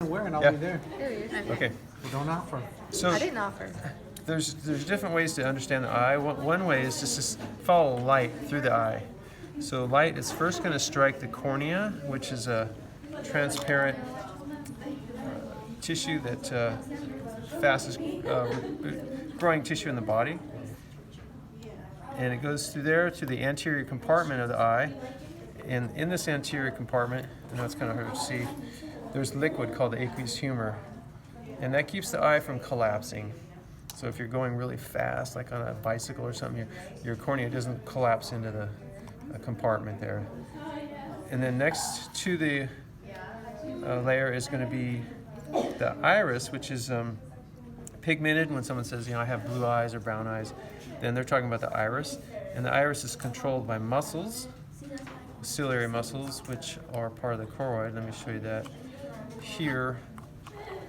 Where and I'll Yeah. be there. There he is. Okay. We don't offer. So I didn't offer. there's different ways to understand the eye. One way is just to follow light through the eye. So light is first going to strike the cornea, which is a transparent tissue that fastest growing tissue in the body. And it goes through there to the anterior compartment of the eye. And in this anterior compartment, I know it's kind of hard to see, there's liquid called the aqueous humor. And that keeps the eye from collapsing. So if you're going really fast, like on a bicycle or something, your cornea doesn't collapse into the compartment there. And then next to the layer is going to be the iris, which is pigmented. When someone says, I have blue eyes or brown eyes, then they're talking about the iris. And the iris is controlled by muscles, ciliary muscles, which are part of the choroid. Let me show you that here.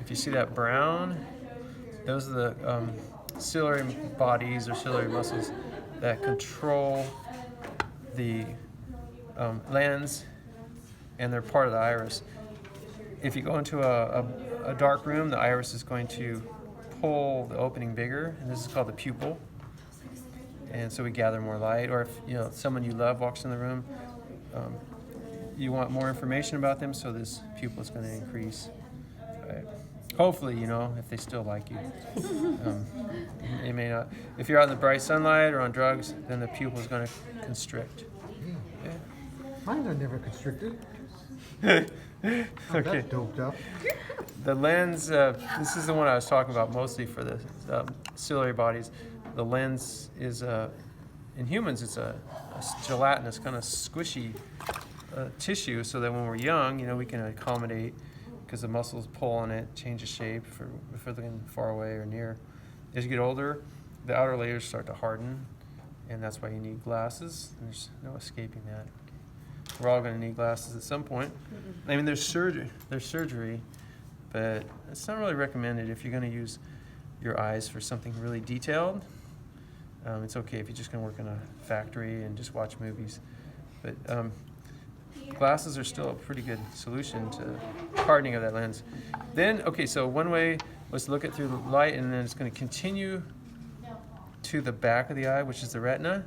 If you see that brown, those are the ciliary bodies or ciliary muscles that control the lens, and they're part of the iris. If you go into a dark room, the iris is going to pull the opening bigger, and this is called the pupil. And so we gather more light. Or if someone you love walks in the room, you want more information about them, so this pupil is going to increase. Right. Hopefully, if they still like you. It may not. If you're out in the bright sunlight or on drugs, then the pupil is going to constrict. Yeah. Mine are never constricted. Okay. That's doped up. The lens, this is the one I was talking about mostly for the ciliary bodies. The lens is, in humans, it's a gelatinous, kind of squishy tissue, so that when we're young, we can accommodate, because the muscles pull on it, change the shape if we're looking far away or near. As you get older, the outer layers start to harden, and that's why you need glasses. There's no escaping that. We're all going to need glasses at some point. I mean, there's surgery, but it's not really recommended if you're going to use your eyes for something really detailed. It's okay if you're just going to work in a factory and just watch movies. But glasses are still a pretty good solution to hardening of that lens. Then, so one way was to look at through the light, and then it's going to continue to the back of the eye, which is the retina.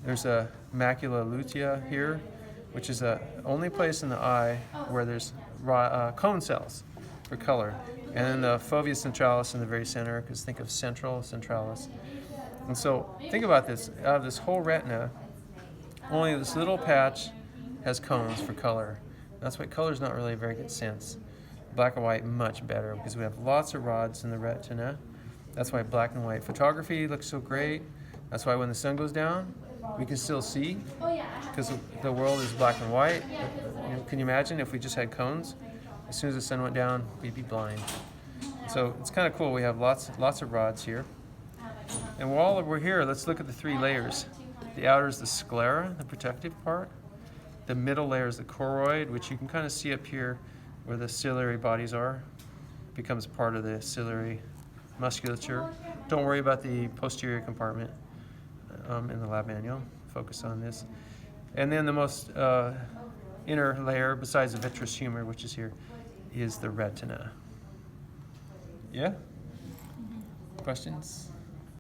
There's a macula lutea here, which is the only place in the eye where there's cone cells for color. And then the fovea centralis in the very center, because think of centralis. And so think about this. Out of this whole retina, only this little patch has cones for color. That's why color is not really a very good sense. Black and white, much better, because we have lots of rods in the retina. That's why black and white photography looks so great. That's why when the sun goes down, we can still see, because the world is black and white. Can you imagine if we just had cones? As soon as the sun went down, we'd be blind. So it's kind of cool. We have lots of rods here. And while we're here, let's look at the three layers. The outer is the sclera, the protective part. The middle layer is the choroid, which you can kind of see up here where the ciliary bodies are. It becomes part of the ciliary musculature. Don't worry about the posterior compartment in the lab manual. Focus on this. And then the most inner layer, besides the vitreous humor, which is here, is the retina. Yeah? Questions?